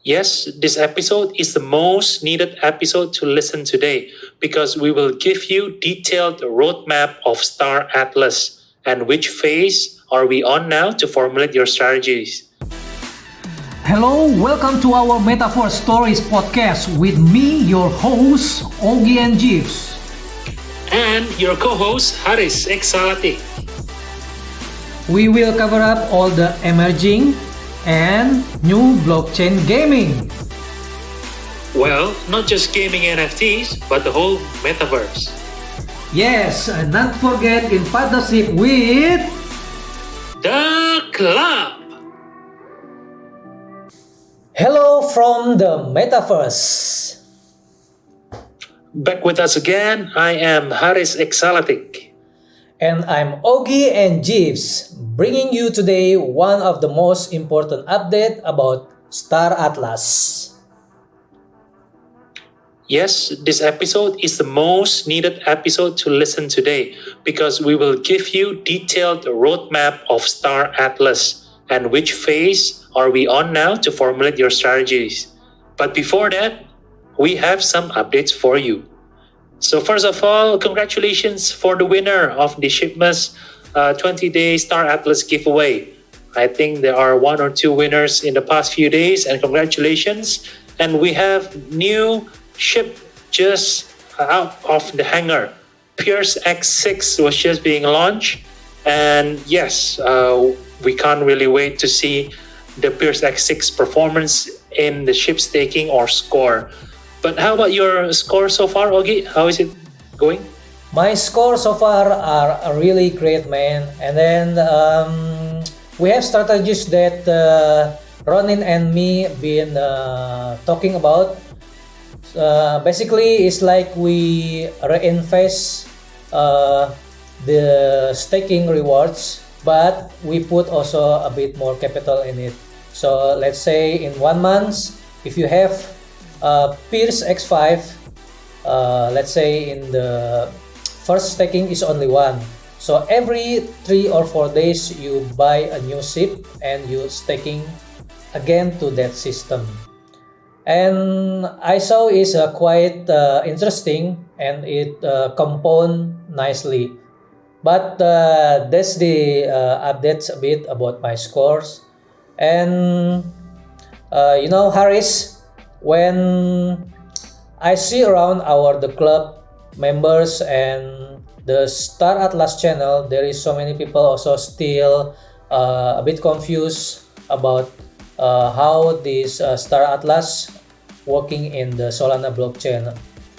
Yes, this episode is the most needed episode to listen today because we will give you detailed roadmap of Star Atlas and which phase are we on now to formulate your strategies. Hello, welcome to our Metaverse Stories podcast with me, your host, Ogie and Jeeves. And your co-host, Haris Exalatic. We will cover up all the emerging and new blockchain gaming. Well, not just gaming NFTs, but the whole Metaverse. Yes, and not forget in partnership with The Club. Hello from the Metaverse. Back with us again, I am Haris Exalatic. And I'm Ogie and Jeeves, bringing you today one of the most important update about Star Atlas. Yes, this episode is the most needed episode to listen today because we will give you detailed roadmap of Star Atlas and which phase are we on now to formulate your strategies. But before that, we have some updates for you. So first of all, congratulations for the winner of the Shipmas 20-day Star Atlas giveaway. I think there are one or two winners in the past few days, and congratulations. And we have new ship just out of the hangar. Pearce X6 was just being launched. And yes, we can't really wait to see the Pearce X6 performance in the ship staking or score. But how about your score so far, Ogie? How is it going? My score so far are really great, man. And then we have strategies that Ronin and me been talking about. Basically, it's like we reinvest the staking rewards, but we put also a bit more capital in it. So let's say in 1 month, if you have Pearce X5, let's say in the first staking is only 1. So every 3 or 4 days you buy a new ship and you staking again to that system. And I saw is quite interesting and it compound nicely. But that's the updates a bit about my scores. And Haris, when I see around the club members and the Star Atlas channel, there is so many people also still a bit confused about how this Star Atlas working in the Solana blockchain.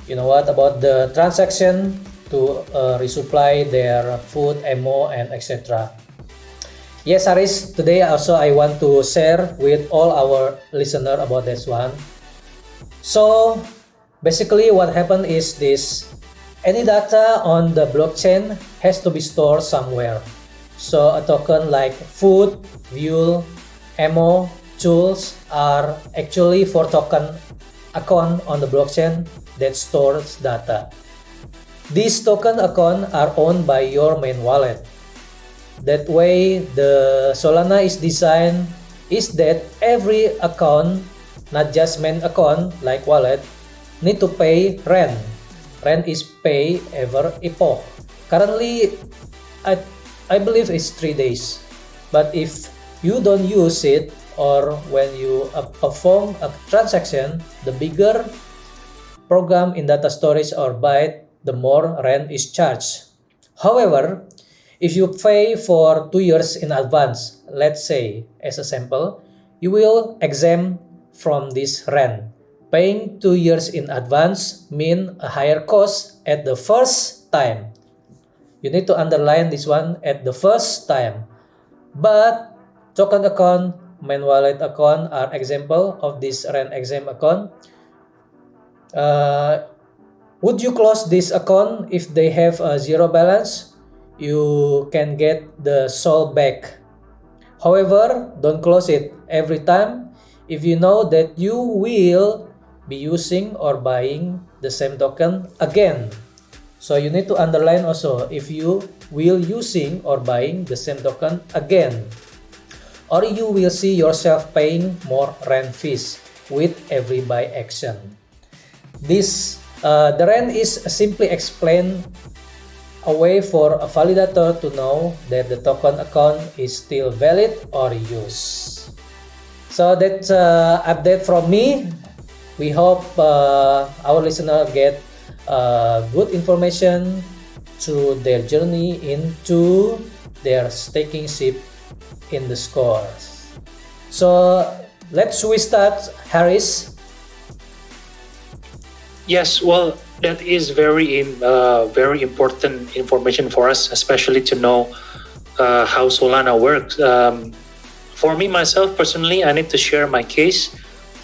You know what about the transaction to resupply their food, ammo, and etc. Yes, Haris, today also I want to share with all our listener about this one. So basically what happened is this: any data on the blockchain has to be stored somewhere. So a token like food, fuel, ammo, tools are actually for token account on the blockchain that stores data. These token accounts are owned by your main wallet. That way the Solana is designed is that every account, not just main account like wallet, need to pay rent. Rent is pay every epoch. Currently, I believe it's 3 days. But if you don't use it or when you perform a transaction, the bigger program in data storage or byte, the more rent is charged. However, if you pay for 2 years in advance, let's say as a sample, you will exempt from this rent. Paying 2 years in advance mean a higher cost at the first time. You need to underline this one at the first time. But token account, main wallet account are example of this rent exempt account. Would you close this account if they have a zero balance? You can get the SOL back. However, don't close it every time if you know that you will be using or buying the same token again. So you need to underline also if you will using or buying the same token again, or you will see yourself paying more rent fees. with every buy action. The rent is simply explained a way for a validator to know that the token account is still valid or used. So that's update from me. We hope our listener get good information through their journey into their staking ship in the scores. So let's we start, Haris. Yes, well, that is very important information for us, especially to know how Solana works. For me myself personally, I need to share my case.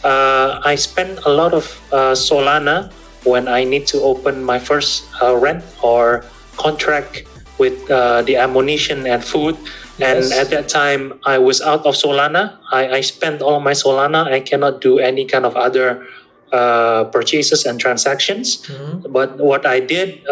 I spend a lot of Solana when I need to open my first rent or contract with the ammunition and food. And Yes. at that time, I was out of Solana. I spent all my Solana. I cannot do any kind of other purchases and transactions. But what I did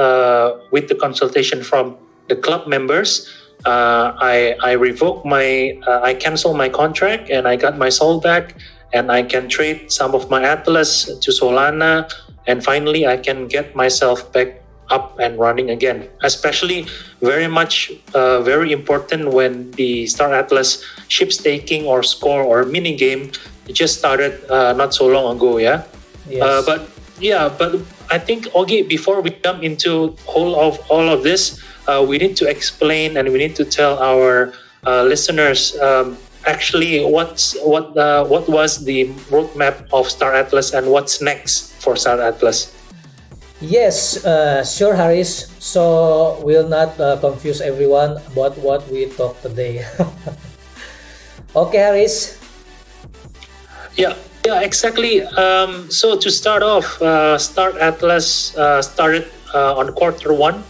with the consultation from the club members, I revoked I canceled my contract and I got my Sol back, and I can trade some of my Atlas to Solana, and finally I can get myself back up and running again. Especially very important when the Star Atlas ship staking or score or mini game just started not so long ago. Yeah. Yes. But I think, Ogie, before we jump into all of this, we need to explain and we need to tell our listeners actually what was the roadmap of Star Atlas and what's next for Star Atlas. Yes, sure, Haris. So we'll not confuse everyone about what we talk today. Okay, Haris. Yeah, exactly. So to start off, Star Atlas started on Q1,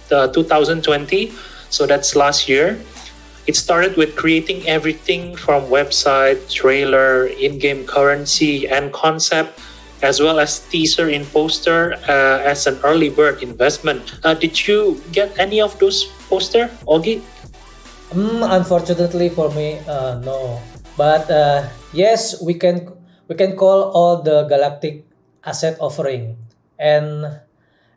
2020. So that's last year. It started with creating everything from website, trailer, in-game currency, and concept, as well as teaser in poster as an early bird investment. Did you get any of those poster, Ogie? Unfortunately for me, no. But yes, we can call all the Galactic Asset Offering, and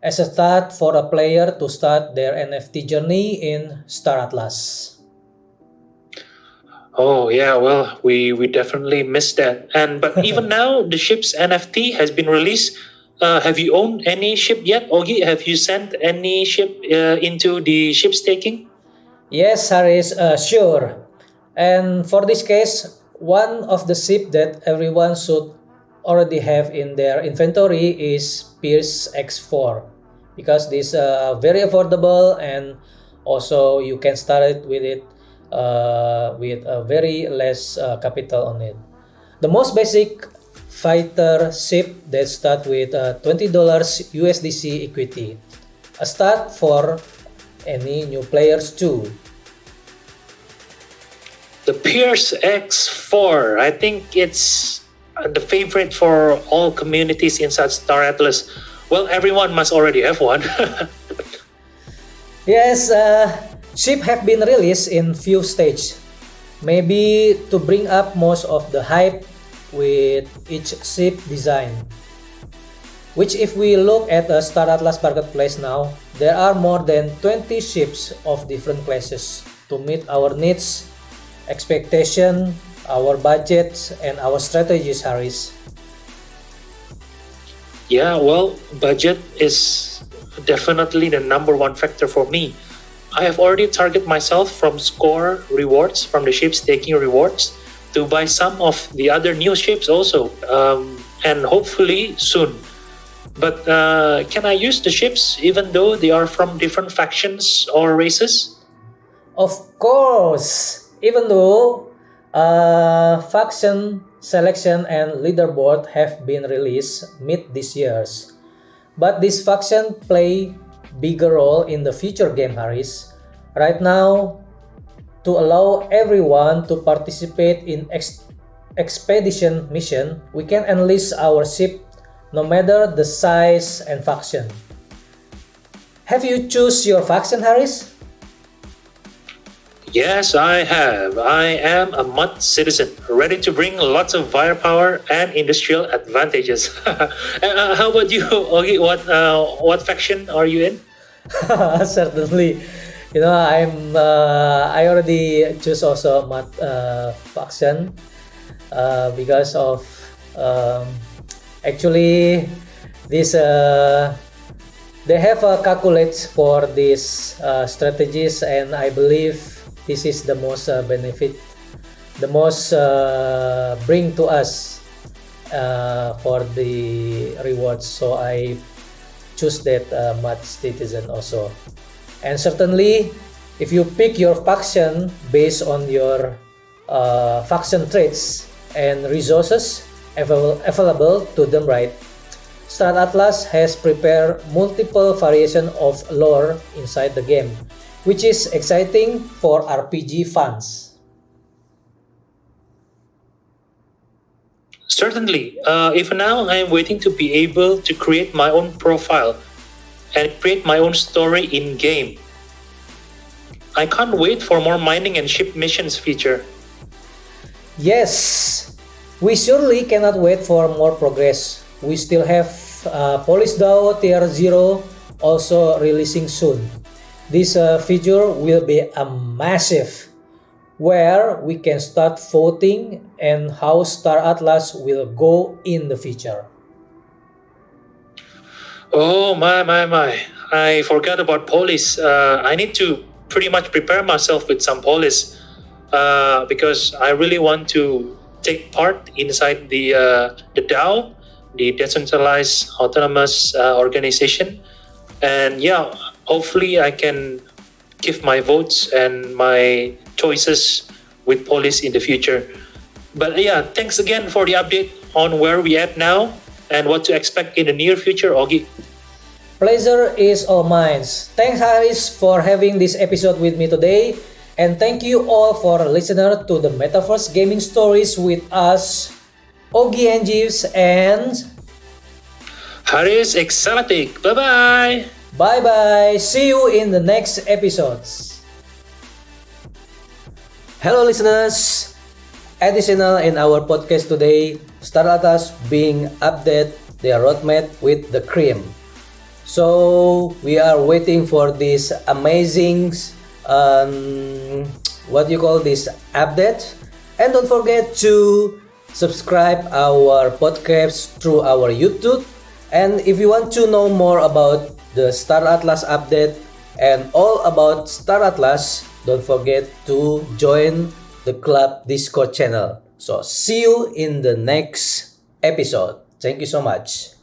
as a start for a player to start their NFT journey in Star Atlas. Oh yeah, well we definitely missed that. But even now the ship's NFT has been released. Have you owned any ship yet, Ogie? Have you sent any ship into the ship staking? Yes, Haris, sure. And for this case, one of the ship that everyone should already have in their inventory is Pearce X4, because this very affordable, and also you can start it with with a very less capital on it. The most basic fighter ship that start with $20 USDC equity, a start for any new players too. The Pearce X4, I think it's the favorite for all communities inside Star Atlas. Well, everyone must already have one. Yes, ship have been released in few stages, maybe to bring up most of the hype with each ship design. Which if we look at the Star Atlas marketplace now, there are more than 20 ships of different classes to meet our needs, expectation, our budgets, and our strategies, Haris. Yeah, well, budget is definitely the number one factor for me. I have already targeted myself from score rewards, from the ship staking rewards, to buy some of the other new ships also, and hopefully soon. But can I use the ships even though they are from different factions or races? Of course, even though faction selection and leaderboard have been released mid this years, but this faction play bigger role in the future game, Haris. Right now, to allow everyone to participate in expedition mission, we can enlist our ship no matter the size and faction. Have you choose your faction, Haris? Yes, I have. I am a mud citizen, ready to bring lots of firepower and industrial advantages. How about you, Ogie? What faction are you in? Certainly, I already choose also mat faction because of um, actually this they have a calculates for these strategies, and I believe this is the most benefit, the most bring to us for the rewards. So I choose that mud citizen also. And certainly, if you pick your faction based on your faction traits and resources available to them, right? Star Atlas has prepared multiple variations of lore inside the game, which is exciting for RPG fans. Certainly. Even now, I am waiting to be able to create my own profile and create my own story in game. I can't wait for more mining and ship missions feature. Yes, we surely cannot wait for more progress. We still have Police DAO Tier 0 also releasing soon. This feature will be a massive, where we can start voting and how Star Atlas will go in the future. Oh my. I forgot about police. I need to pretty much prepare myself with some police because I really want to take part inside the DAO, the decentralized autonomous organization. And yeah, hopefully I can give my votes and my choices with police in the future. But yeah, thanks again for the update on where we at now and what to expect in the near future, Ogie. Pleasure is all mine. Thanks, Haris, for having this episode with me today. And thank you all for listening to the Metaverse Gaming Stories with us, Ogie and Jeeves, and Haris Exalatic. Bye bye. bye bye. See you in the next episodes. Hello, listeners. Additional in our podcast today, Star Atlas being update their roadmap with the cream. So we are waiting for this amazing what you call this update, and don't forget to subscribe our podcast through our YouTube. And if you want to know more about the Star Atlas update and all about Star Atlas, don't forget to join the club Discord channel. So see you in the next episode. Thank you so much.